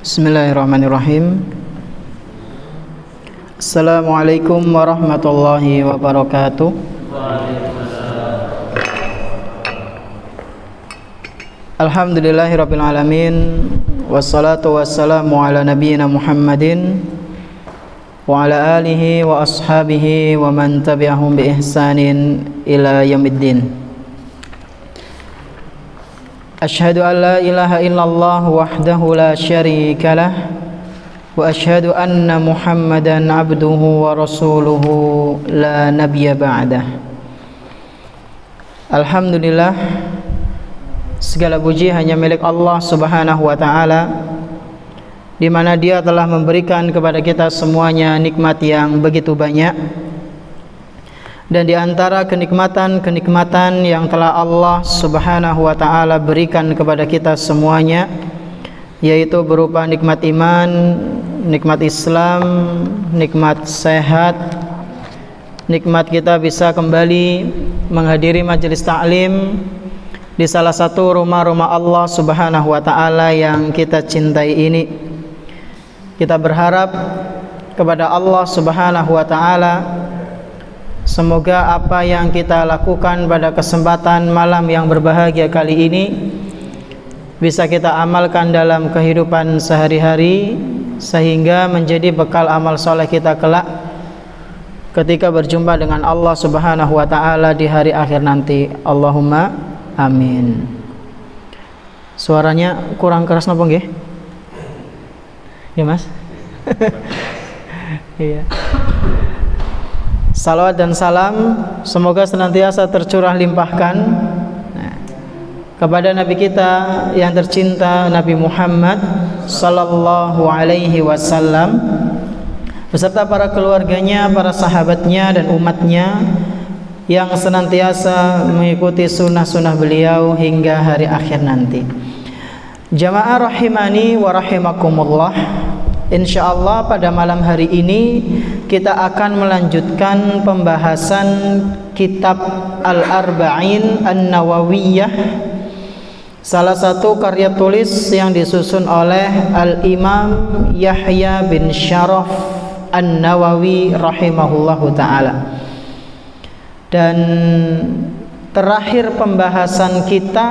Bismillahirrahmanirrahim. Assalamualaikum warahmatullahi wabarakatuh. Alhamdulillahirabbil alamin, wassalatu wassalamu ala nabiyyina Muhammadin wa ala alihi wa ashabihi wa man tabi'ahum bi ihsanin ila yaumiddin. Asyhadu an la ilaha illallah wahdahu la syarika lah wa asyhadu anna Muhammadan abduhu wa rasuluhu la nabiyya ba'dah. Alhamdulillah, segala puji hanya milik Allah Subhanahu wa taala, di mana Dia telah memberikan kepada kita semuanya nikmat yang begitu banyak. Dan di antara kenikmatan-kenikmatan yang telah Allah Subhanahu wa taala berikan kepada kita semuanya, yaitu berupa nikmat iman, nikmat Islam, nikmat sehat, nikmat kita bisa kembali menghadiri majelis ta'lim di salah satu rumah-rumah Allah Subhanahu wa taala yang kita cintai ini. Kita berharap kepada Allah Subhanahu wa taala, semoga apa yang kita lakukan pada kesempatan malam yang berbahagia kali ini bisa kita amalkan dalam kehidupan sehari-hari, sehingga menjadi bekal amal soleh kita kelak ketika berjumpa dengan Allah Subhanahu wa ta'ala di hari akhir nanti. Allahumma amin. Suaranya kurang keras napa nggih? Ya Mas? Iya. Salawat dan salam semoga senantiasa tercurah limpahkan kepada Nabi kita yang tercinta, Nabi Muhammad sallallahu alaihi wasallam, beserta para keluarganya, para sahabatnya dan umatnya yang senantiasa mengikuti sunnah-sunnah beliau hingga hari akhir nanti. Jamaah rahimani wa rahimakumullah, insyaallah pada malam hari ini kita akan melanjutkan pembahasan kitab Al-Arba'in An-Nawawiyah, salah satu karya tulis yang disusun oleh Al-Imam Yahya bin Syaraf An-Nawawi rahimahullahu ta'ala. Dan terakhir pembahasan kita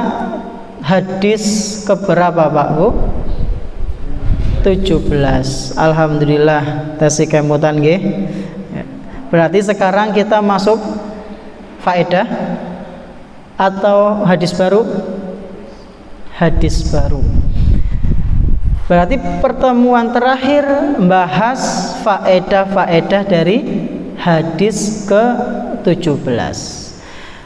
hadis keberapa Pak Bu? 17. Alhamdulillah, tasih kemutan nggih. Berarti sekarang kita masuk faedah atau hadis baru? Hadis baru. Berarti pertemuan terakhir membahas faedah-faedah dari hadis ke-17.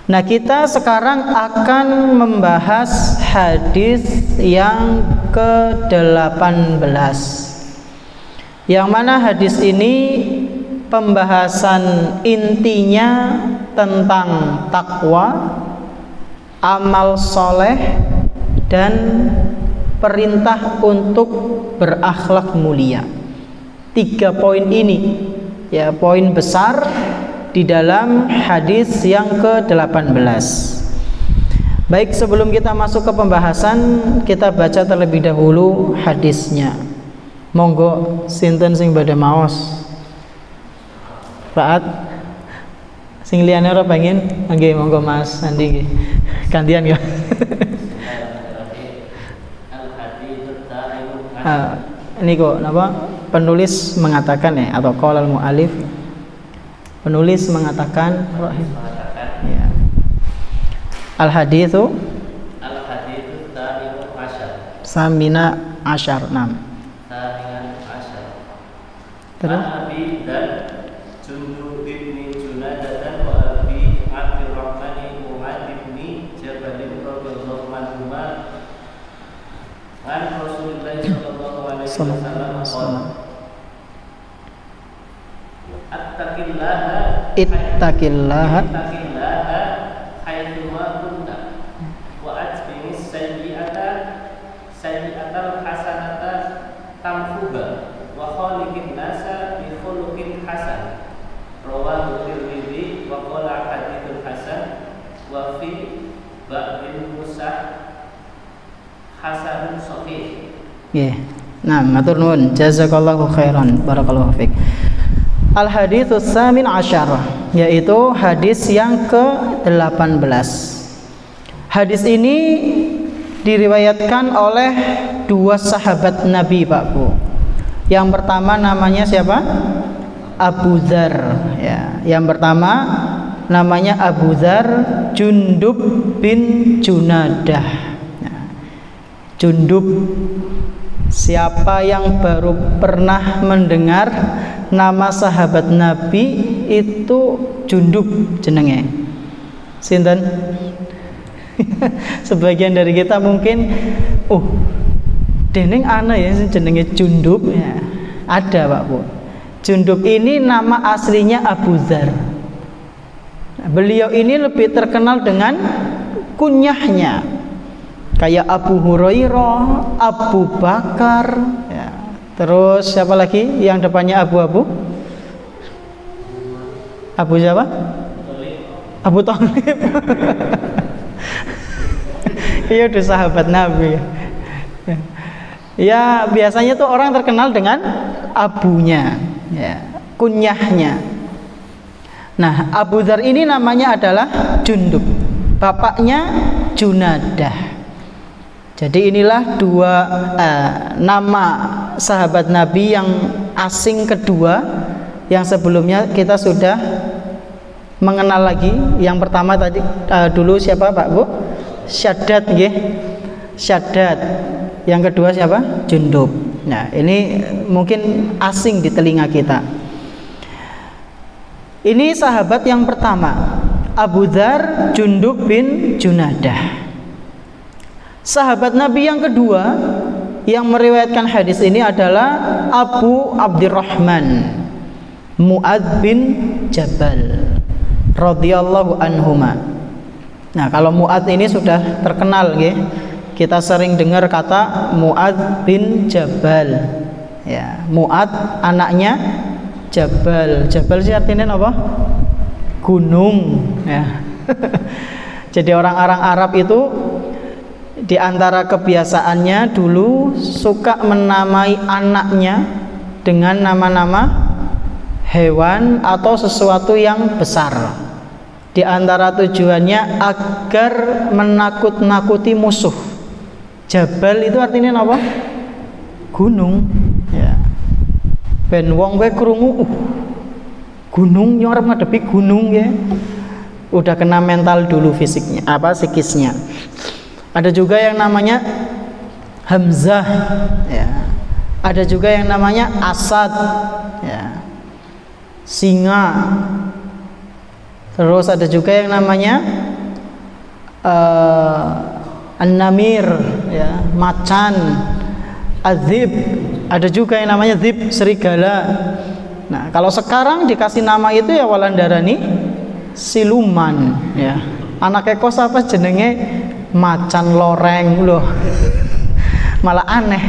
Nah, kita sekarang akan membahas hadis yang ke-18, yang mana hadis ini pembahasan intinya tentang takwa, amal soleh, dan perintah untuk berakhlak mulia. 3 poin ini ya, poin besar di dalam hadis yang ke-18. Baik, sebelum kita masuk ke pembahasan, kita baca terlebih dahulu hadisnya. Monggo sinten sing badhe maos? Raat sing liyane ora pengen? Nggih, monggo Mas Andi nggih. Gantian ya. Ini kok napa penulis mengatakan ya, atau qala al-mu'allif, penulis mengatakan ya, al-haditsu samina asyar. Terus Abi dan Jundub bin Junadah dan Abi Abdurrahman Muhammad bin Jabal radhiyallahu anhu an Rasulullah sallallahu alaihi wasallam ittaqillaha haitsu ma kunta wa atbi'is sayyi'atal hasanata tamhuha wa khaliqin nasa bi khuluqin hasan. Rawahu Tirmidzi wa qala haditsun hasan wa fi ba'dil musah hasanun sahih. Nggih. Nah, matur nuwun. Jazakallahu khairan. Barakallahu fiik. Al haditsus tsamin asyar, yaitu hadis yang ke-18. Hadis ini diriwayatkan oleh dua sahabat Nabi, Pak Bu. Yang pertama namanya siapa? Abu Dzar, ya. Yang pertama namanya Abu Dzar Jundub bin Junadah. Nah, Jundub, siapa yang baru pernah mendengar nama sahabat Nabi itu Jundub jenenge? Sinten? Sebagian dari kita mungkin dening ana ya jenenge Jundub ya. Ada, Pak Bu. Jundub ini nama aslinya Abu Dzar. Beliau ini lebih terkenal dengan kunyahnya, kayak Abu Hurairah, Abu Bakar ya. Terus siapa lagi yang depannya Abu-Abu? Abu siapa? Abu Thalib. Iya, udah sahabat Nabi. Ya, biasanya tuh orang terkenal dengan abunya, ya, kunyahnya. Nah, Abu Dzar ini namanya adalah Jundub, bapaknya Junadah. Jadi inilah dua nama sahabat Nabi yang asing kedua, yang sebelumnya kita sudah mengenal lagi. Yang pertama tadi dulu siapa, Pak Bu? Syaddad, nggih. Syaddad. Yang kedua siapa? Jundub. Nah, ini mungkin asing di telinga kita. Ini sahabat yang pertama, Abu Dzar Jundub bin Junadah. Sahabat Nabi yang kedua yang meriwayatkan hadis ini adalah Abu Abdurrahman Mu'adz bin Jabal radhiyallahu anhuma. Nah, kalau Mu'adz ini sudah terkenal, nggih. Kita sering dengar kata Mu'adz bin Jabal. Ya, Mu'adz anaknya Jabal. Jabal sih artinya apa? Gunung, ya. Jadi orang-orang Arab itu di antara kebiasaannya dulu suka menamai anaknya dengan nama-nama hewan atau sesuatu yang besar. Di antara tujuannya agar menakut-nakuti musuh. Jabal itu artinya apa? Gunung, ya. Ben wong kowe krungu gunung yang arep ngadepi gunung, ya. Udah kena mental dulu fisiknya, psikisnya. Ada juga yang namanya Hamzah, ya. Ada juga yang namanya Asad, ya. Singa. Terus ada juga yang namanya An-Namir, ya, macan. Adzib, ada juga yang namanya dzib, serigala. Nah, kalau sekarang dikasih nama itu ya walandarani siluman, ya. Anak ekos apa jenenge? Macan loreng loh. Malah aneh,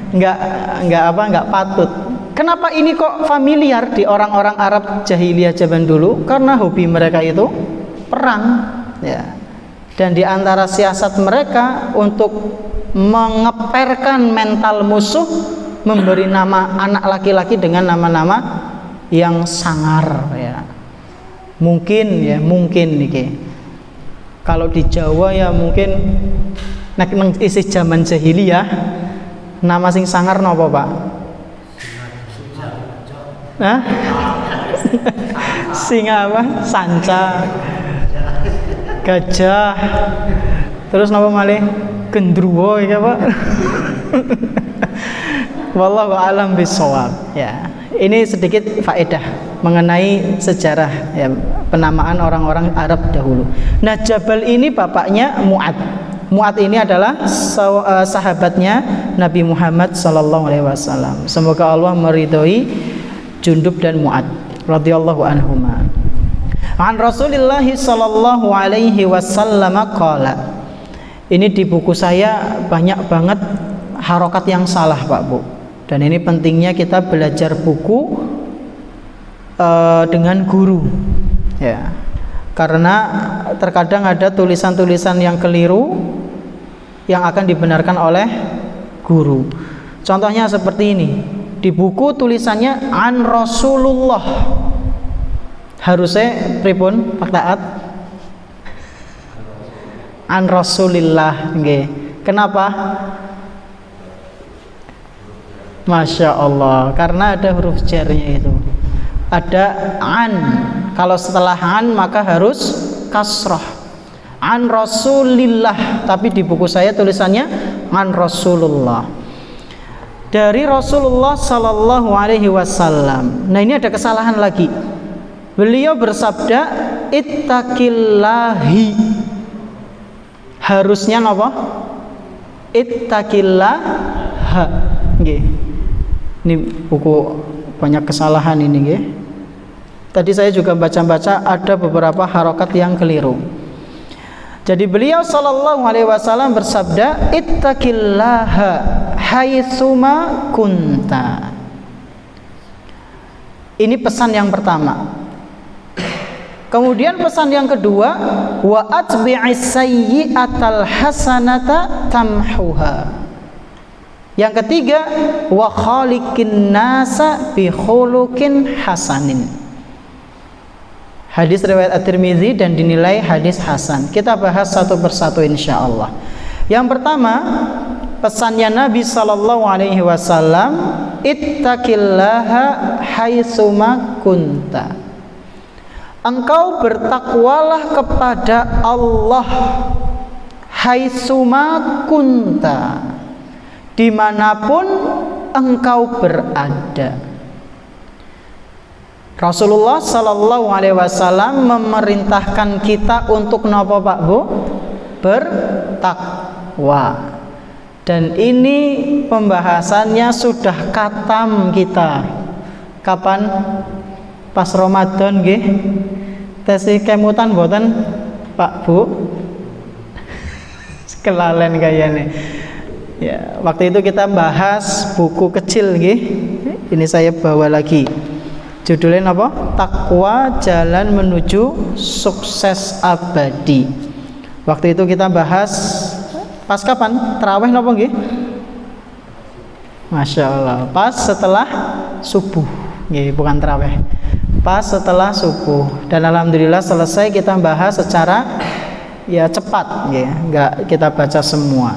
nggak patut. Kenapa ini kok familiar di orang-orang Arab jahiliyah zaman dulu? Karena hobi mereka itu perang, ya. Dan di antara siasat mereka untuk mengeperkan mental musuh, memberi nama anak laki-laki dengan nama-nama yang sangar, ya. Mungkin nih, kalau di Jawa ya mungkin nek isi zaman jahiliyah nama sing sangar napa, Pak? Hah? Singa apa? Sanca, gajah, terus napa malih? Gendruwo ya, Pak. Wallahu a'lam bishawab, ya. Ini sedikit faedah mengenai sejarah, ya, penamaan orang-orang Arab dahulu. Nah, Jabal ini bapaknya Mu'adz. Mu'adz ini adalah sahabatnya Nabi Muhammad SAW. Semoga Allah meridhoi Jundub dan Mu'adz radhiyallahu anhuma. An Rasulillah sallallahu alaihi wasallam qala. Ini di buku saya banyak banget harokat yang salah, Pak Bu. Dan ini pentingnya kita belajar buku dengan guru, ya. Karena terkadang ada tulisan-tulisan yang keliru yang akan dibenarkan oleh guru. Contohnya seperti ini. Di buku tulisannya an Rasulullah. Harusnya pripun Pak Taat? An Rasulillah nggih. Kenapa? Masya Allah, karena ada huruf jarnya itu. Ada an. Kalau setelah an maka harus kasrah. An Rasulillah, tapi di buku saya tulisannya an Rasulullah. Dari Rasulullah Sallallahu Alaihi Wasallam. Nah, ini ada kesalahan lagi. Beliau bersabda ittaqillahi. Harusnya napa? Ittaqillaha. Nggih. Ini buku banyak kesalahan ini nggih. Tadi saya juga baca-baca ada beberapa harokat yang keliru. Jadi beliau Sallallahu Alaihi Wasallam bersabda ittaqillaha haitsuma kunta. Ini pesan yang pertama. Kemudian pesan yang kedua, wa atbi'is sayyi'atal hasanata tamhuha. Yang ketiga, wa khaliqin nasa bi khuluqin hasanin. Hadis riwayat At-Tirmidzi dan dinilai hadis hasan. Kita bahas satu persatu insyaallah. Yang pertama, pesannya Nabi sallallahu alaihi wasallam, ittaqillaha haitsuma kunta. Engkau bertakwalah kepada Allah haitsuma kunta, dimanapun engkau berada. Rasulullah Sallallahu Alaihi Wasallam memerintahkan kita untuk napa Pak Bu? Bertakwa. Dan ini pembahasannya sudah katam kita. Kapan? Pas Ramadan nggih. Tesih kemutan mboten Pak Bu? Kelalen kayaknya. Ya, waktu itu kita bahas buku kecil nggih. Ini saya bawa lagi. Judulnya apa? Takwa Jalan Menuju Sukses Abadi. Waktu itu kita bahas pas kapan? Tarawih napa nggih? Masya Allah. Pas setelah subuh. Nggih, bukan tarawih. Pas setelah subuh. Dan alhamdulillah selesai kita bahas secara ya cepat, nggih. Enggak kita baca semua.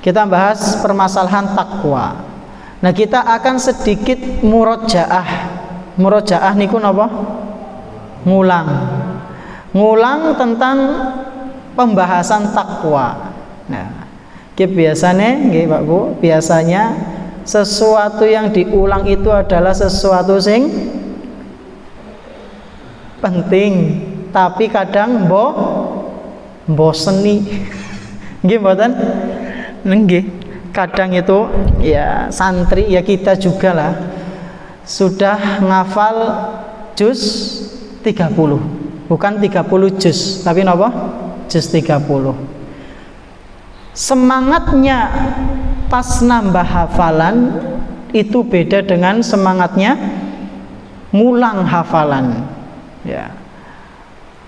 Kita bahas permasalahan takwa. Nah, kita akan sedikit murojaah. Murojaah niku napa? Ngulang. Ngulang tentang pembahasan takwa. Nah, biasanya nggih Pak Bu, biasanya sesuatu yang diulang itu adalah sesuatu sing penting, tapi kadang mboseni. Nggih mboten? Nggih. Kadang itu ya santri ya kita juga lah sudah ngafal juz 30, bukan 30 juz, tapi napa? Juz 30. Semangatnya pas nambah hafalan itu beda dengan semangatnya ngulang hafalan. Ya.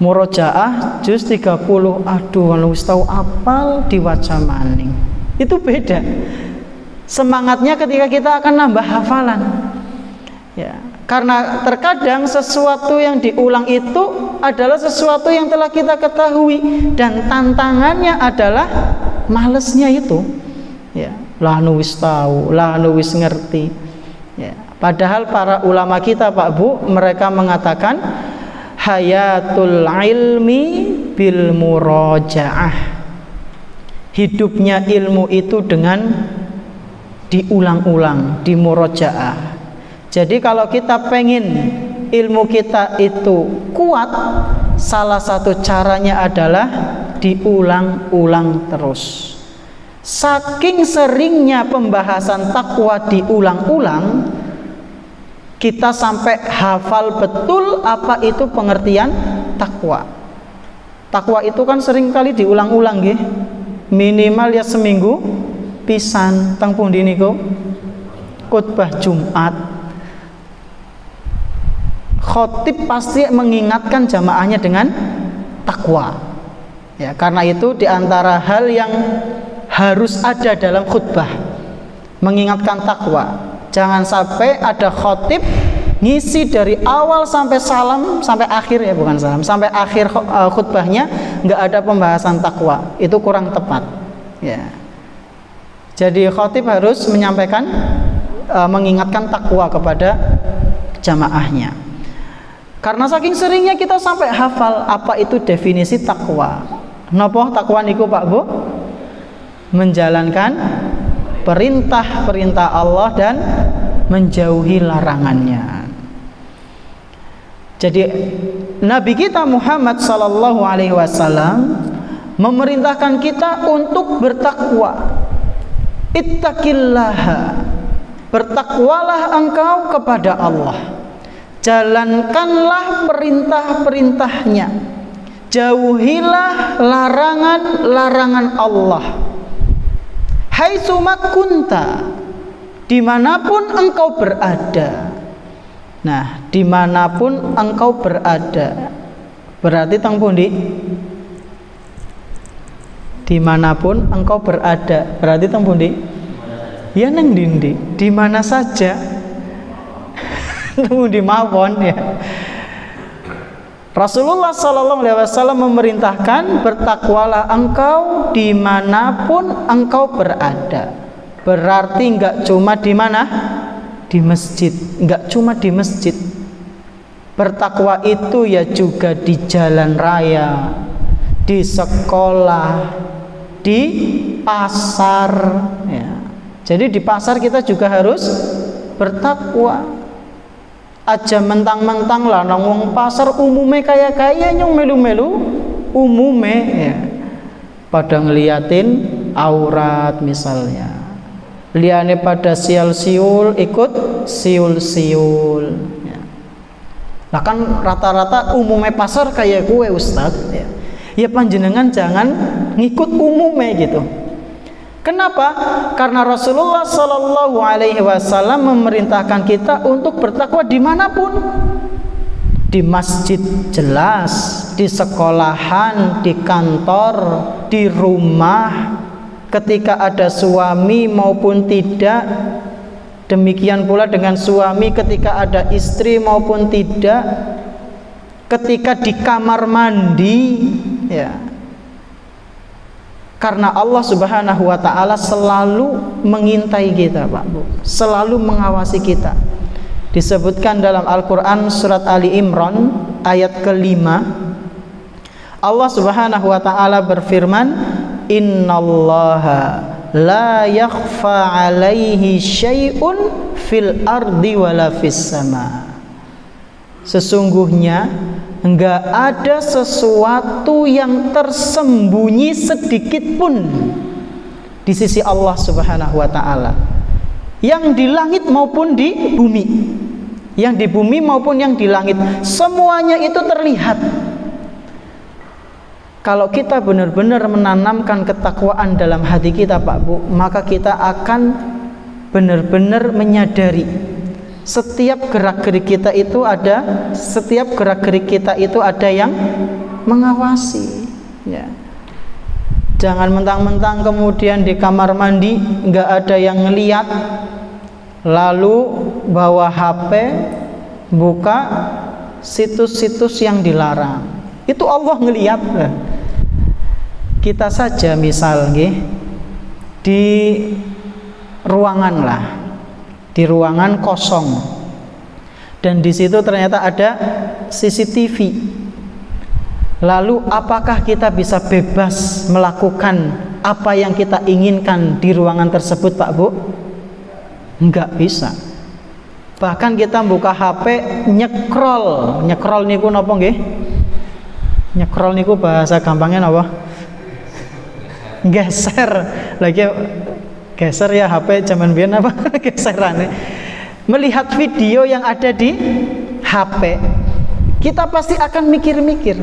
Murojaah juz 30, aduh wis tau apal diwaca maning. Itu beda. Semangatnya ketika kita akan nambah hafalan. Ya, karena terkadang sesuatu yang diulang itu adalah sesuatu yang telah kita ketahui dan tantangannya adalah malesnya itu. Ya, lah nu wis tahu, lah nu wis ngerti. Ya, padahal para ulama kita Pak Bu, mereka mengatakan hayatul ilmi bil murojaah. Hidupnya ilmu itu dengan diulang-ulang, dimurojaah. Jadi kalau kita pengen ilmu kita itu kuat, salah satu caranya adalah diulang-ulang terus. Saking seringnya pembahasan takwa diulang-ulang, kita sampai hafal betul apa itu pengertian takwa. Takwa itu kan sering kali diulang-ulang nggih. Minimal ya seminggu pisan teng pundi niku? Khotbah Jumat. Khotib pasti mengingatkan jamaahnya dengan takwa. Ya, karena itu diantara hal yang harus ada dalam khutbah, mengingatkan takwa. Jangan sampai ada khotib ngisi dari awal sampai salam sampai akhir, ya bukan salam, sampai akhir khutbahnya nggak ada pembahasan takwa. Itu kurang tepat, ya. Jadi khotib harus menyampaikan, mengingatkan takwa kepada jamaahnya. Karena saking seringnya kita sampai hafal apa itu definisi takwa. Napa takwa niku Pak Bu? Menjalankan perintah-perintah Allah dan menjauhi larangannya. Jadi Nabi kita Muhammad sallallahu alaihi wasallam memerintahkan kita untuk bertakwa. Ittaqillaha, bertakwalah engkau kepada Allah. Jalankanlah perintah-perintahnya, jauhilah larangan-larangan Allah. Haitsuma kunta, dimanapun engkau berada. Nah, dimanapun engkau berada berarti teng pundi? Dimanapun engkau berada berarti teng pundi? Ya neng dindi, di mana saja. Di mawon, ya. Rasulullah SAW memerintahkan bertakwalah engkau dimanapun engkau berada. Berarti enggak cuma di mana? Di masjid. Enggak cuma di masjid. Bertakwa itu ya juga di jalan raya, di sekolah, di pasar, ya. Jadi di pasar kita juga harus bertakwa. Aja mentang-mentang lah nang wong pasar umume kaya-kaya nyong melu-melu umume, ya. Pada ngeliatin aurat misalnya. Liane pada siul-siul ikut siul-siul, ya. Lah kan rata-rata umume pasar kayak gue Ustadz, ya. Ya panjenengan jangan ngikut umume gitu. Kenapa? Karena Rasulullah Sallallahu Alaihi Wasallam memerintahkan kita untuk bertakwa dimanapun. Di masjid jelas, di sekolahan, di kantor, di rumah, ketika ada suami maupun tidak. Demikian pula dengan suami ketika ada istri maupun tidak. Ketika di kamar mandi, ya. Karena Allah Subhanahu wa ta'ala selalu mengintai kita, Pak Bu, selalu mengawasi kita. Disebutkan dalam Al-Quran surat Ali Imran ayat ke-5, Allah Subhanahu wa ta'ala berfirman, innallaha la yakhfa alaihi syai'un fil ardi wala fis sama. Sesungguhnya enggak ada sesuatu yang tersembunyi sedikit pun di sisi Allah Subhanahu wa ta'ala, yang di langit maupun di bumi. Yang di bumi maupun yang di langit, semuanya itu terlihat. Kalau kita benar-benar menanamkan ketakwaan dalam hati kita, Pak Bu, maka kita akan benar-benar menyadari setiap gerak-gerik kita itu ada, setiap gerak-gerik kita itu ada yang mengawasi, ya. Jangan mentang-mentang kemudian di kamar mandi nggak ada yang ngeliat, lalu bawa HP buka situs-situs yang dilarang. Itu Allah ngeliat. Kita saja misal di ruangan lah, di ruangan kosong, dan di situ ternyata ada CCTV. Lalu apakah kita bisa bebas melakukan apa yang kita inginkan di ruangan tersebut, Pak Bu? Enggak bisa. Bahkan kita buka HP nyekrol niku napa nggih? Nyekrol niku bahasa gampangnya napa? Geser. Lagi geser ya HP zaman biyen apa geserane. Melihat video yang ada di HP, kita pasti akan mikir-mikir.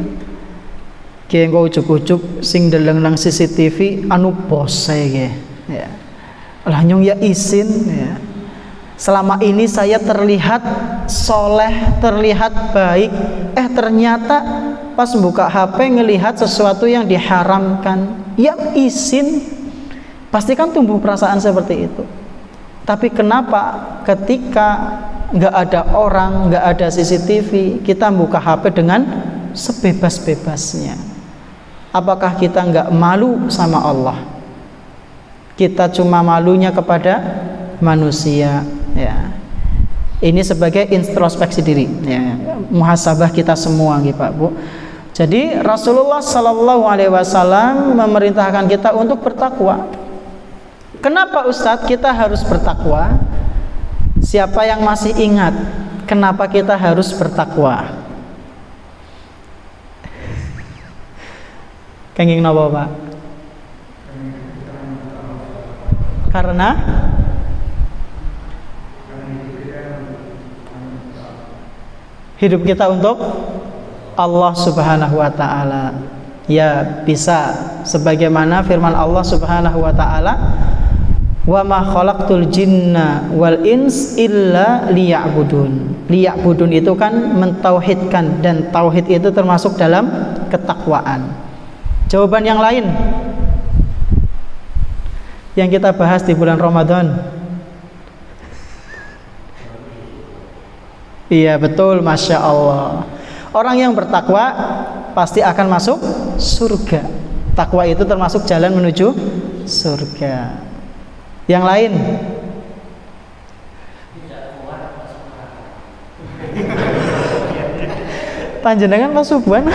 Ki engko ujug-ujug sing deleng nang CCTV anu bose ge. Ya. Lah nyong ya izin, ya. Selama ini saya terlihat soleh, terlihat baik, ternyata pas buka HP ngelihat sesuatu yang diharamkan. Ya izin. Pasti kan tumbuh perasaan seperti itu. Tapi kenapa ketika nggak ada orang, nggak ada CCTV, kita buka HP dengan sebebas-bebasnya? Apakah kita nggak malu sama Allah? Kita cuma malunya kepada manusia, ya. Ini sebagai introspeksi diri, ya, muhasabah kita semua, gitu Pak Bu. Jadi Rasulullah Sallallahu Alaihi Wasallam memerintahkan kita untuk bertakwa. Kenapa Ustadz kita harus bertakwa? Siapa yang masih ingat kenapa kita harus bertakwa? Kenging napa Pak? Karena hidup kita untuk Allah Subhanahu wa taala. Ya, bisa sebagaimana firman Allah Subhanahu wa taala, "Wa ma khalaqtul jinna wal ins illa liya'budun." Liya'budun itu kan mentauhidkan, dan tauhid itu termasuk dalam ketakwaan. Jawaban yang lain yang kita bahas di bulan Ramadan. Iya betul, Masya Allah. Orang yang bertakwa pasti akan masuk surga. Takwa itu termasuk jalan menuju surga. Yang lain? Panjenengan Pak Subhan.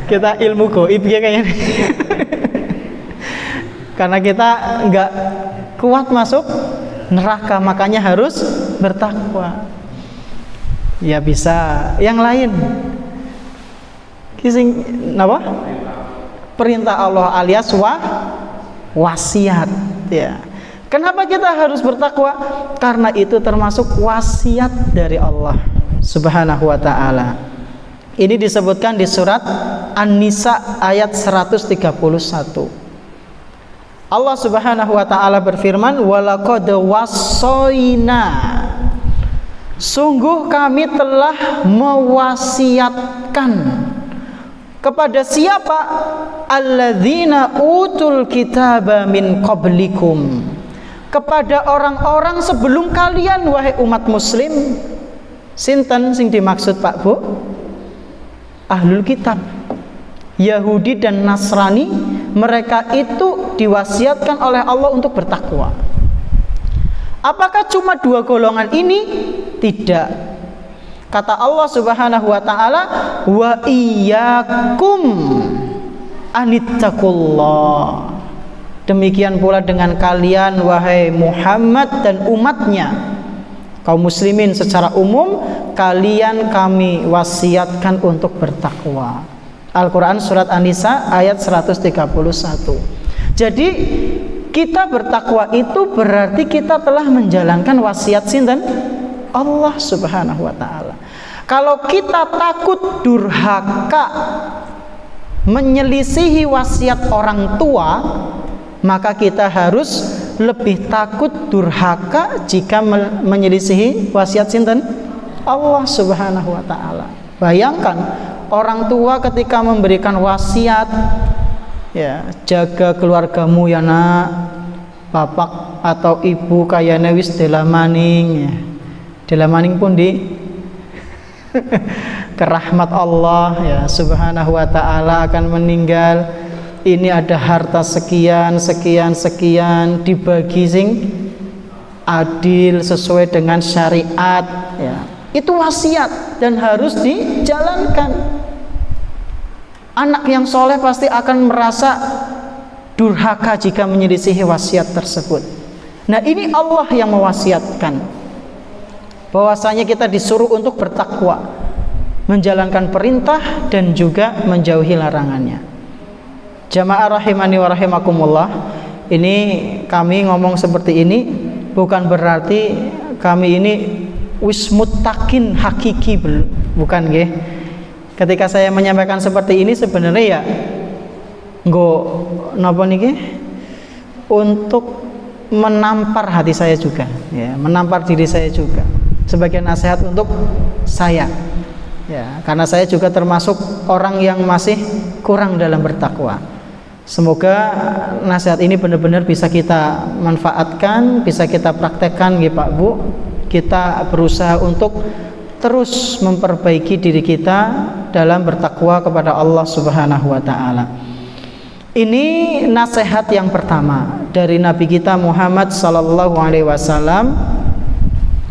Kita ilmu goib ya kayaknya. Karena kita nggak kuat masuk neraka, makanya harus bertakwa. Ya bisa. Yang lain? Kising apa? Perintah Allah alias wasiat. Ya. Kenapa kita harus bertakwa? Karena itu termasuk wasiat dari Allah Subhanahu wa taala. Ini disebutkan di surat An-Nisa ayat 131. Allah Subhanahu wa taala berfirman, "Walaqad wassayna." Sungguh kami telah mewasiatkan kepada siapa? Alladzina utul kitaba min qablikum. Kepada orang-orang sebelum kalian, wahai umat muslim. Sinten sing dimaksud Pak Bu? Ahlul kitab, Yahudi dan Nasrani. Mereka itu diwasiatkan oleh Allah untuk bertakwa. Apakah cuma dua golongan ini? Tidak. Kata Allah Subhanahu wa taala, "Wa iyyakum anittaqullah." Demikian pula dengan kalian wahai Muhammad dan umatnya, kaum muslimin secara umum, kalian kami wasiatkan untuk bertakwa. Al-Quran surat An-Nisa ayat 131. Jadi kita bertakwa itu berarti kita telah menjalankan wasiat sinten? Allah Subhanahu wa taala. Kalau kita takut durhaka menyelisihi wasiat orang tua, maka kita harus lebih takut durhaka jika menyelisihi wasiat sinten? Allah Subhanahu wa taala. Bayangkan orang tua ketika memberikan wasiat, ya, jaga keluargamu ya nak, bapak atau ibu kayane wis delamaning, ya. Delamaning pun di kerahmat Allah ya Subhanahu wa taala akan meninggal. Ini ada harta sekian dibagi sing adil sesuai dengan syariat, ya. Itu wasiat dan harus dijalankan. Anak yang soleh pasti akan merasa durhaka jika menyelisihi wasiat tersebut. Nah, ini Allah yang mewasiatkan bahwasanya kita disuruh untuk bertakwa, menjalankan perintah dan juga menjauhi larangannya. Jamaah rahimani wa rahimakumullah, ini kami ngomong seperti ini bukan berarti kami ini wis muttaqin hakiki, bukan nggih. Ketika saya menyampaikan seperti ini sebenarnya ya nggo napa niki untuk menampar hati saya juga, ya, menampar diri saya juga sebagai nasihat untuk saya, ya, karena saya juga termasuk orang yang masih kurang dalam bertakwa. Semoga nasihat ini benar-benar bisa kita manfaatkan, bisa kita praktekkan nggih Pak Bu. Kita berusaha untuk terus memperbaiki diri kita dalam bertakwa kepada Allah Subhanahu wa taala. Ini nasihat yang pertama dari Nabi kita Muhammad sallallahu alaihi wasallam,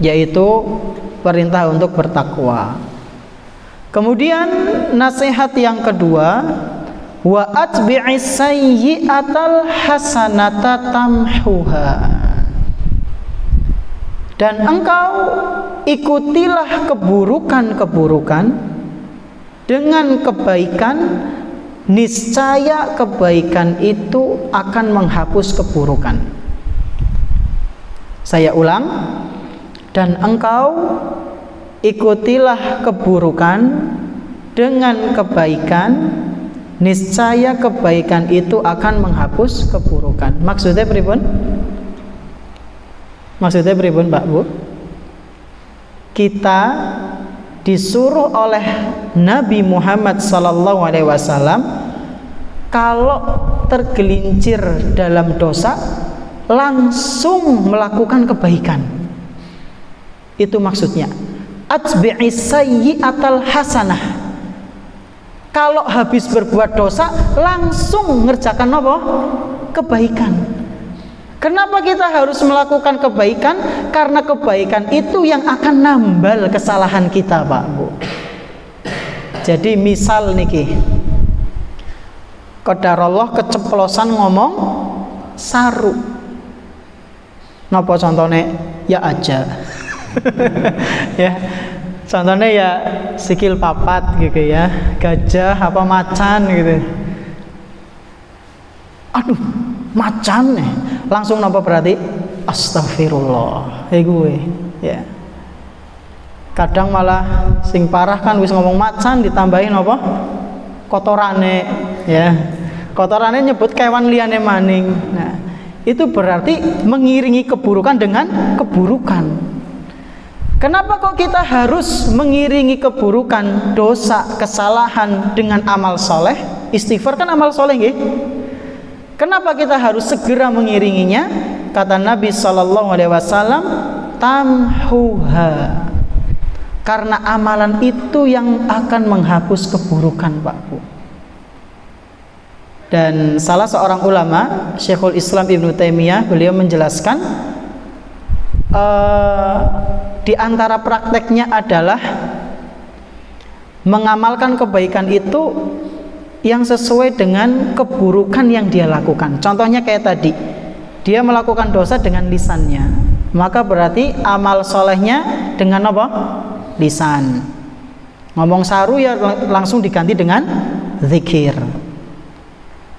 yaitu perintah untuk bertakwa. Kemudian nasihat yang kedua, wa atbi'is sayyi'atal hasanata tamhuha. Dan engkau ikutilah keburukan-keburukan dengan kebaikan, niscaya kebaikan itu akan menghapus keburukan. Saya ulang, dan engkau ikutilah keburukan dengan kebaikan, niscaya kebaikan itu akan menghapus keburukan. Maksudnya pripun? Maksudnya pripun Pak Bu? Kita disuruh oleh Nabi Muhammad sallallahu alaihi wasallam, kalau tergelincir dalam dosa langsung melakukan kebaikan. Itu maksudnya. Atbi'is sayyi'atal hasanah. Kalau habis berbuat dosa langsung ngerjakan apa? Kebaikan. Kenapa kita harus melakukan kebaikan? Karena kebaikan itu yang akan nambal kesalahan kita Pak Bu. Jadi misal niki, qadarullah keceplosan ngomong saru. Napa contohnya? Ya aja. Ya, contohnya ya sikil papat gitu ya, gajah apa macan gitu. Aduh, macan nih. Langsung napa berarti? Astagfirullah. Gue ya. Kadang malah sing parah kan wis ngomong macan ditambahin apa? Kotorane ya. Kotorane nyebut kewan liyane maning. Nah, itu berarti mengiringi keburukan dengan keburukan. Kenapa kok kita harus mengiringi keburukan, dosa, kesalahan dengan amal soleh? Istighfar kan amal soleh nggih? Kenapa kita harus segera mengiringinya? Kata Nabi sallallahu alaihi wasallam, tamhuha. Karena amalan itu yang akan menghapus keburukan Pak Bu. Dan salah seorang ulama, Syekhul Islam Ibnu Taimiyah, beliau menjelaskan di antara prakteknya adalah mengamalkan kebaikan itu yang sesuai dengan keburukan yang dia lakukan. Contohnya kayak tadi, dia melakukan dosa dengan lisannya, maka berarti amal solehnya dengan apa? Lisan. Ngomong saru ya langsung diganti dengan zikir.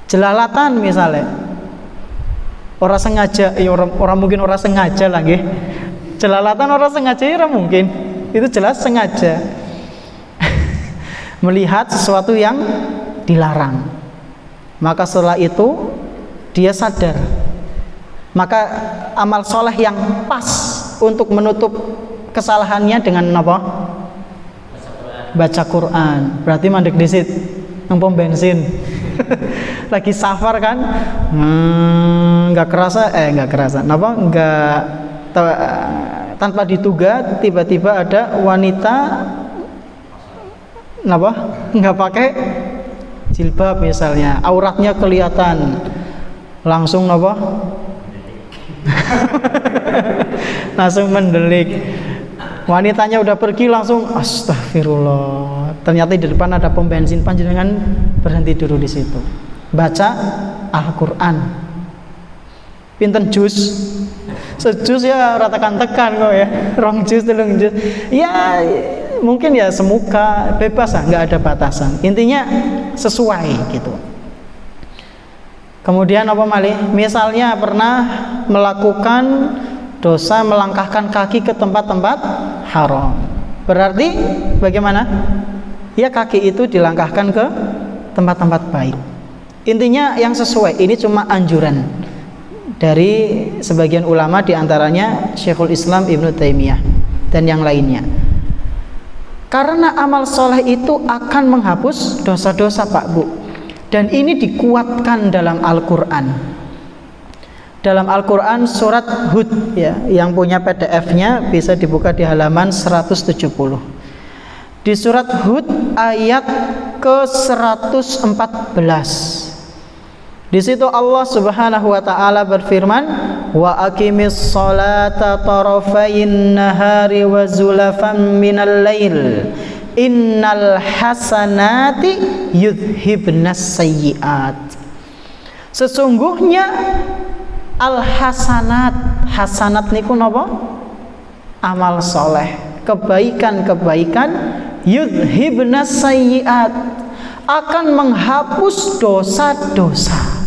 Jelalatan misalnya, orang sengaja, ya orang mungkin orang sengaja lagi. Jelalatan orang sengaja ya mungkin, itu jelas sengaja melihat sesuatu yang dilarang. Maka setelah itu dia sadar, maka amal soleh yang pas untuk menutup kesalahannya dengan apa? Baca Quran. Berarti mandek disit nang pom bensin. Lagi safar kan, nggak kerasa, napa? Nggak tanpa diduga tiba-tiba ada wanita napa? Nggak pakai jilbab misalnya, auratnya kelihatan, langsung napa? Langsung mendelik. Wanitanya udah pergi langsung astagfirullah. Ternyata di depan ada pom bensin, panjenengan berhenti dulu di situ. Baca Al-Qur'an. Pinten jus? Sejus ya ratakan tekan kok ya. Rong jus, telung jus. Ya mungkin ya semuka, bebas lah, nggak ada batasan. Intinya sesuai gitu. Kemudian apa malih? Misalnya pernah melakukan dosa melangkahkan kaki ke tempat-tempat haram. Berarti bagaimana? Ya kaki itu dilangkahkan ke tempat-tempat baik. Intinya yang sesuai. Ini cuma anjuran dari sebagian ulama, diantaranya Syekhul Islam Ibnu Taimiyah dan yang lainnya. Karena amal soleh itu akan menghapus dosa-dosa Pak Bu. Dan ini dikuatkan dalam Al-Qur'an. Dalam Al-Qur'an surat Hud ya, yang punya PDF-nya bisa dibuka di halaman 170. Di surat Hud ayat ke-114. Di situ Allah Subhanahu wa taala berfirman, "Wa aqimis sholata tarafayn nahari wa zulafan minal lail. Innal hasanati yudhibnas sayyi'at." Sesungguhnya al-hasanat, hasanat niku napa? Amal soleh, kebaikan-kebaikan, yudhibnas sayyi'at, akan menghapus dosa-dosa.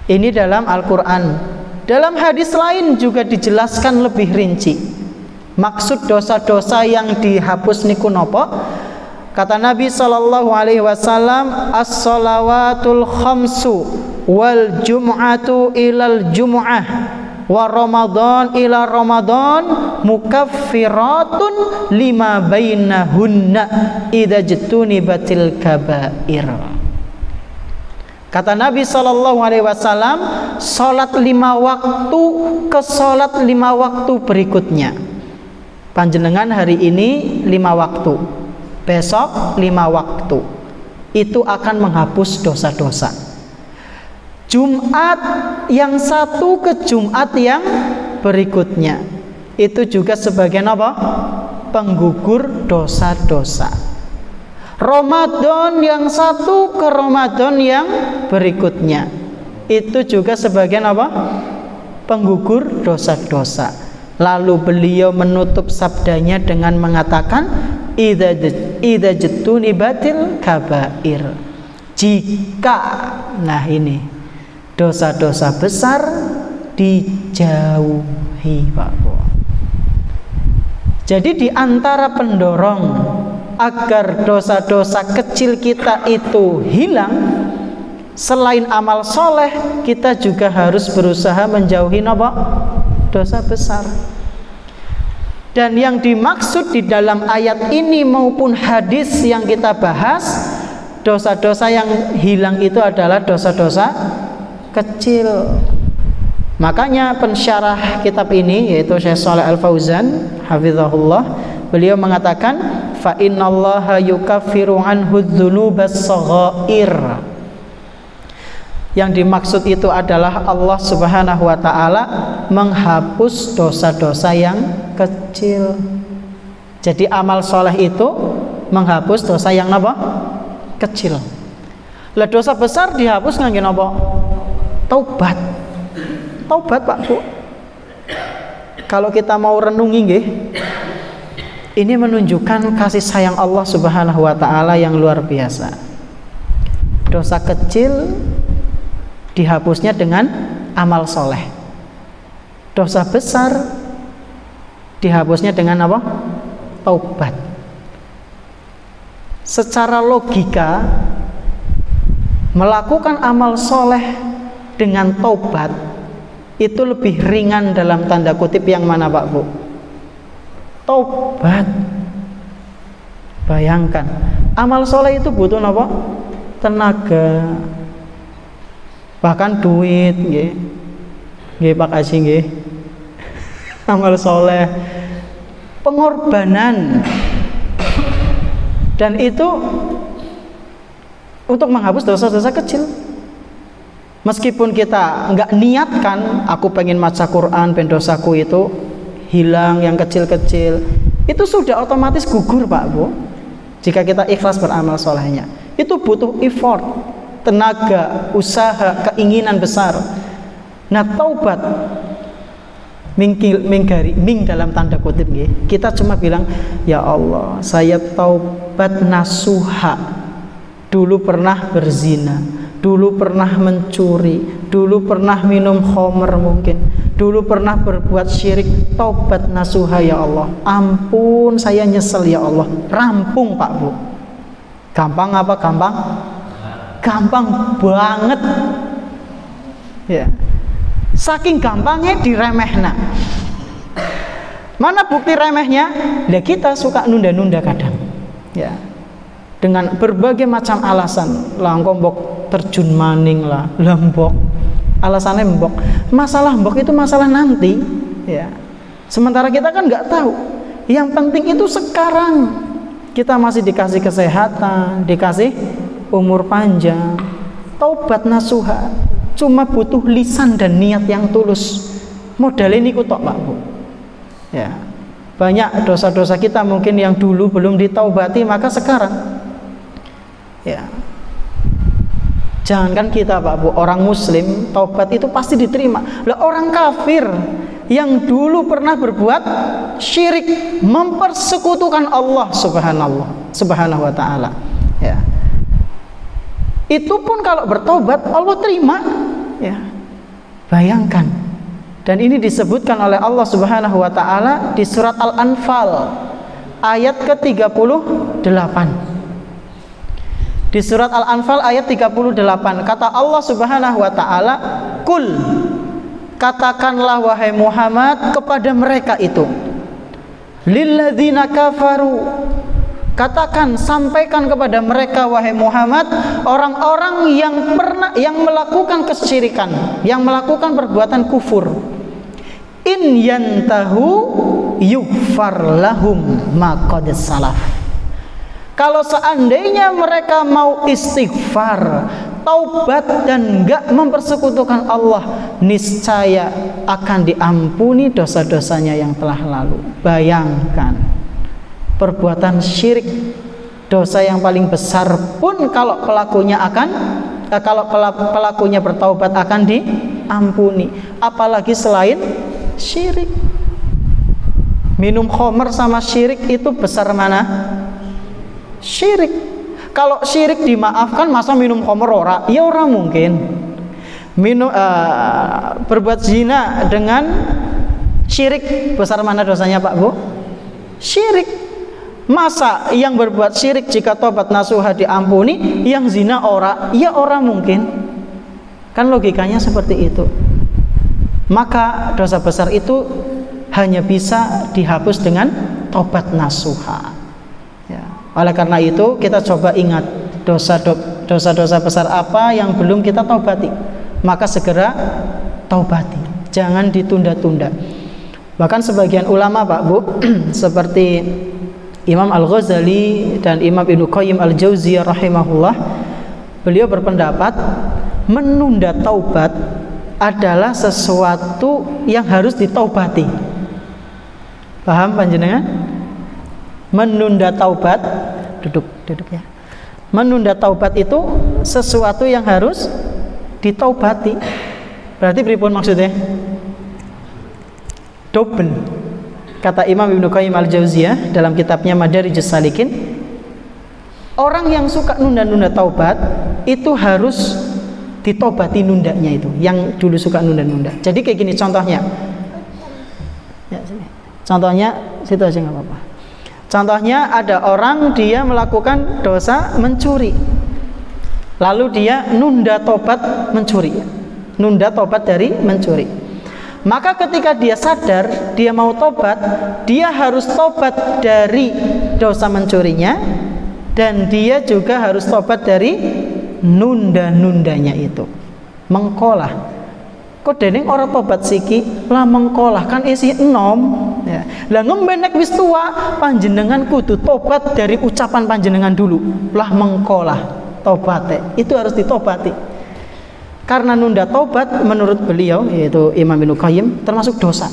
Ini dalam Al-Qur'an. Dalam hadis lain juga dijelaskan lebih rinci. Maksud dosa-dosa yang dihapus niku napa? Kata Nabi sallallahu alaihi wasallam, "As-shalawatul khamsu wal jum'atu ilal jum'ah wa ramadan ila ramadan mukaffiratun lima bainahunna idza jtunibatil kabair." Kata Nabi sallallahu alaihi wasallam, salat 5 waktu ke salat 5 waktu berikutnya. Panjenengan hari ini 5 waktu, besok 5 waktu, itu akan menghapus dosa-dosa. Jumat yang satu ke Jumat yang berikutnya, itu juga sebagai apa? Penggugur dosa-dosa. Ramadan yang satu ke Ramadan yang berikutnya, itu juga sebagai apa? Penggugur dosa-dosa. Lalu beliau menutup sabdanya dengan mengatakan, idza jtunibatil kabair. Jika, nah ini, dosa-dosa besar dijauhi, Pak Bu. Jadi di antara pendorong agar dosa-dosa kecil kita itu hilang, selain amal soleh, kita juga harus berusaha menjauhi apa? Dosa besar. Dan yang dimaksud di dalam ayat ini maupun hadis yang kita bahas, dosa-dosa yang hilang itu adalah dosa-dosa kecil. Makanya pensyarah kitab ini yaitu Syekh Shalih Al-Fauzan hafizahullah, beliau mengatakan fa innallaha yukaffiru anhu dzunubas saghair. Yang dimaksud itu adalah Allah Subhanahu wa taala menghapus dosa-dosa yang kecil. Jadi amal soleh itu menghapus dosa yang apa? Kecil. Lah dosa besar dihapus ngangge napa? Taubat. Taubat, Pak Bu. Kalau kita mau renungi nggih, ini menunjukkan kasih sayang Allah Subhanahu wa taala yang luar biasa. Dosa kecil dihapusnya dengan amal soleh. Dosa besar dihapusnya dengan apa? Taubat. Secara logika, melakukan amal soleh dengan taubat itu lebih ringan dalam tanda kutip yang mana, Pak Bu? Taubat. Bayangkan, amal soleh itu butuh apa? Tenaga, bahkan duit, nggih. Nggih Pak Haji nggih. Amal soleh, pengorbanan, dan itu untuk menghapus dosa-dosa kecil. Meskipun kita nggak niatkan, aku pengen maca Quran, ben dosaku itu hilang yang kecil-kecil, itu sudah otomatis gugur, Pak Bu. Jika kita ikhlas beramal solehnya, itu butuh effort, tenaga, usaha, keinginan besar. Nah, taubat ming dalam tanda kutip nggih. Kita cuma bilang, ya Allah, saya taubat nasuha. Dulu pernah berzina, dulu pernah mencuri, dulu pernah minum khamr mungkin, dulu pernah berbuat syirik. Taubat nasuha ya Allah. Ampun, saya nyesel ya Allah. Rampung, Pak Bu. Gampang apa gampang? Gampang banget. Ya. Saking gampangnya diremehna. Mana bukti remehnya? Lah kita suka nunda-nunda kadang. Ya. dengan berbagai macam alasan. Lah engko mbok terjun maning lah, mbok alasannya mbok. Masalah mbok itu masalah nanti, ya. Sementara kita kan nggak tahu. Yang penting itu sekarang kita masih dikasih kesehatan, dikasih umur panjang. Taubat nasuha cuma butuh lisan dan niat yang tulus. Modal ini kutok Pak Bu. Ya. Banyak dosa-dosa kita mungkin yang dulu belum ditaubati, maka sekarang ya. Jangankan kita Pak Bu, orang muslim taubat itu pasti diterima. Lah orang kafir yang dulu pernah berbuat syirik, mempersekutukan Allah Subhanahu wa taala, ya. Itu pun kalau bertobat Allah terima, ya. Bayangkan. Dan ini disebutkan oleh Allah Subhanahu wa taala di surat Al-Anfal ayat ke-38. Di surat Al-Anfal ayat 38 kata Allah Subhanahu wa taala, "Qul," katakanlah wahai Muhammad kepada mereka itu, "Lilladzina kafaru," katakan, sampaikan kepada mereka wahai Muhammad, orang-orang yang melakukan kesyirikan, yang melakukan perbuatan kufur, "In yantahu yughfar lahum ma qad salaf." Kalau seandainya mereka mau istighfar, taubat dan enggak mempersekutukan Allah, niscaya akan diampuni dosa-dosanya yang telah lalu. Bayangkan, perbuatan syirik, dosa yang paling besar pun kalau pelakunya bertaubat akan diampuni, apalagi selain syirik. Minum khamr sama syirik itu besar mana? Syirik. Kalau syirik dimaafkan, masa minum khamr ora? Ya ora mungkin. Berbuat zina dengan syirik besar mana dosanya Pak Bu? Syirik. Masa yang berbuat syirik jika tobat nasuha diampuni, yang zina ora? Ya ora mungkin. Kan logikanya seperti itu. Maka dosa besar itu hanya bisa dihapus dengan tobat nasuha. Ya. Oleh karena itu kita coba ingat dosa-dosa besar apa yang belum kita taubati, maka segera taubati, jangan ditunda-tunda. Bahkan sebagian ulama Pak Bu seperti Imam Al-Ghazali dan Imam Ibnu Qayyim Al-Jauziyah rahimahullah, beliau berpendapat menunda taubat adalah sesuatu yang harus ditaubati. Paham panjenengan? Menunda taubat, duduk ya. Menunda taubat itu sesuatu yang harus ditaubati. Berarti pripun maksudnya? Double. Kata Imam Ibnu Qayyim Al-Jauziyah dalam kitabnya Madarijus Salikin, orang yang suka nunda-nunda taubat itu harus ditobati nundanya itu, yang dulu suka nunda-nunda. Jadi kayak gini contohnya. Ya, sini. Contohnya situ aja nggak apa-apa. Contohnya ada orang dia melakukan dosa mencuri, lalu dia nunda tobat mencuri, nunda tobat dari mencuri. Maka ketika dia sadar dia mau tobat, dia harus tobat dari dosa mencurinya, dan dia juga harus tobat dari nunda-nundanya itu. Mengkolah. Kok dening ora tobat siki lah mengkolah kan isi enom ya. Lah ngembenek wis tua, panjenengan kudu tobat dari ucapan panjenengan dulu. Lah mengkolah tobate itu harus ditobati. Karena nunda tobat menurut beliau yaitu Imam Ibnu Qayyim termasuk dosa.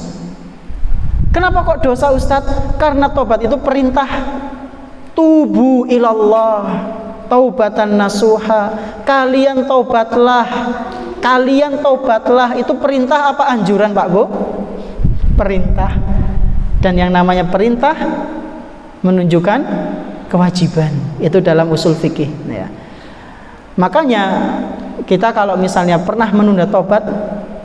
Kenapa kok dosa Ustadz? Karena tobat itu perintah. Tubu ilallah taubatan nasuha. Kalian taubatlah, itu perintah apa anjuran Pak Bu? Perintah. Dan yang namanya perintah menunjukkan kewajiban. Itu dalam usul fikih ya. Makanya kita kalau misalnya pernah menunda taubat,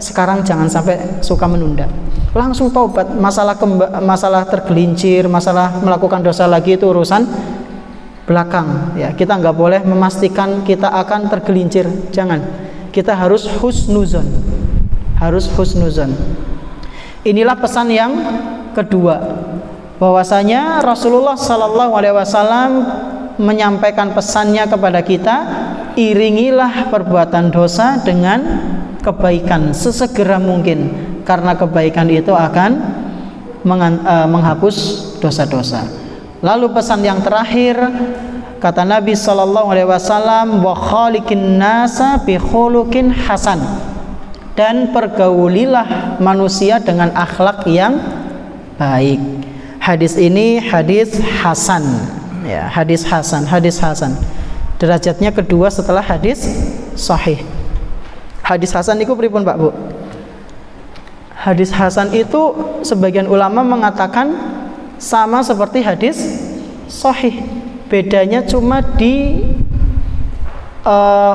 sekarang jangan sampai suka menunda. Langsung taubat. Masalah tergelincir, masalah melakukan dosa lagi itu urusan belakang ya. Kita nggak boleh memastikan kita akan tergelincir. Jangan. Kita harus husnuzon. Inilah pesan yang kedua, bahwasanya Rasulullah sallallahu alaihi wasallam menyampaikan pesannya kepada kita, iringilah perbuatan dosa dengan kebaikan sesegera mungkin, karena kebaikan itu akan menghapus dosa-dosa. Lalu pesan yang terakhir, kata Nabi sallallahu alaihi wasallam, wa khaliqin nasa bi khuluqin hasan, dan pergaulilah manusia dengan akhlak yang baik. Hadis ini hadis hasan, ya, hadis hasan. Derajatnya kedua setelah hadis sahih. Hadis hasan itu pripun Pak Bu? Hadis hasan itu sebagian ulama mengatakan sama seperti hadis sahih. Bedanya cuma di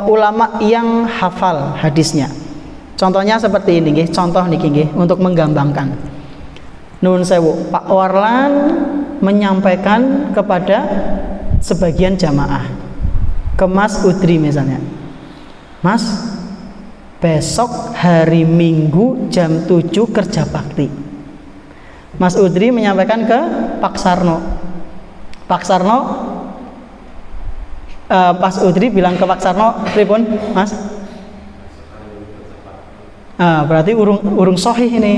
ulama yang hafal hadisnya. Contohnya seperti ini nggih, contoh niki nggih untuk menggambarkan. Nuwun sewu, Pak Warlan menyampaikan kepada sebagian jamaah, ke Mas Udri misalnya, Mas, besok hari Minggu jam 7 kerja bakti. Mas Udri menyampaikan ke Pak Sarno. Pak Sarno, Pak Udri bilang ke Pak Sarno, pripun Mas? Berarti urung sahih ini.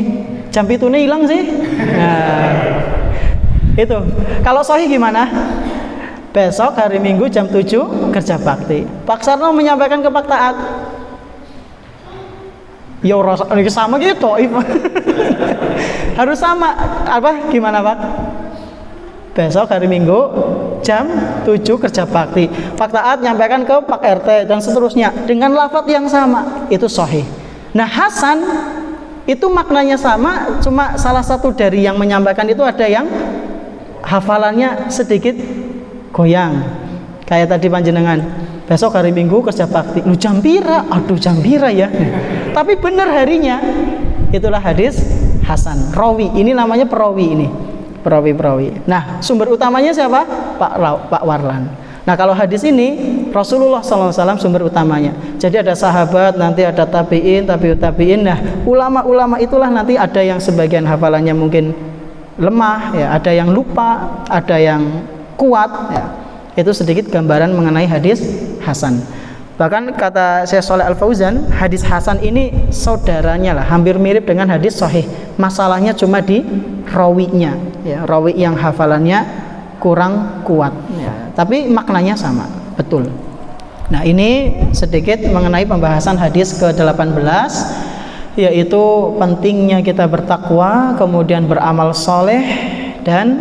Jam itu nih hilang sih. Nah, itu. Kalau sahih gimana? Besok hari Minggu jam 7 kerja bakti. Pak Sarno menyampaikan ke Pak Taat, ya sama gitu. Harus sama. Apa? Gimana Pak? Besok hari Minggu jam 7 kerja bakti. Pak Taat menyampaikan ke Pak RT dan seterusnya dengan lafaz yang sama. Itu sahih. Nah, hasan itu maknanya sama, cuma salah satu dari yang menyampaikan itu ada yang hafalannya sedikit goyang. Kayak tadi panjenengan, besok hari Minggu kerja bakti. Lu jam pira? Aduh, jam pira ya. Tapi benar harinya. Itulah hadis hasan. Rawi, ini namanya perawi ini. Perawi. Nah, sumber utamanya siapa? Pak Warlan. Nah, kalau hadis ini Rasulullah SAW sumber utamanya. Jadi ada sahabat, nanti ada tabi'in, tabi'ut tabi'in. Nah, ulama-ulama itulah nanti ada yang sebagian hafalannya mungkin lemah, ya, ada yang lupa, ada yang kuat, ya. Itu sedikit gambaran mengenai hadis hasan. Bahkan kata Syekh Shalih Al Fauzan, hadis hasan ini saudaranya lah, hampir mirip dengan hadis sahih. Masalahnya cuma di rawinya, ya, rawi yang hafalannya kurang kuat, ya. Tapi maknanya sama, betul. Nah, ini sedikit mengenai pembahasan hadis ke-18, yaitu pentingnya kita bertakwa, kemudian beramal soleh, dan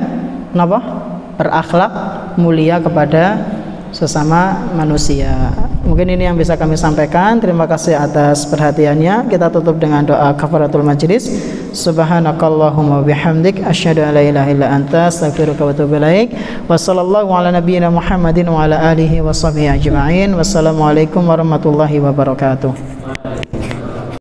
berakhlak mulia kepada sesama manusia. Mungkin ini yang bisa kami sampaikan. Terima kasih atas perhatiannya. Kita tutup dengan doa kafaratul majlis. Subhanakallahumma bihamdik asyhadu an la ilaha illa anta astaghfiruka wa atubu ilaik. Wa sallallahu ala nabiyyina Muhammadin wa ala alihi wa sahbihi ajma'in. Wassalamualaikum warahmatullahi wabarakatuh.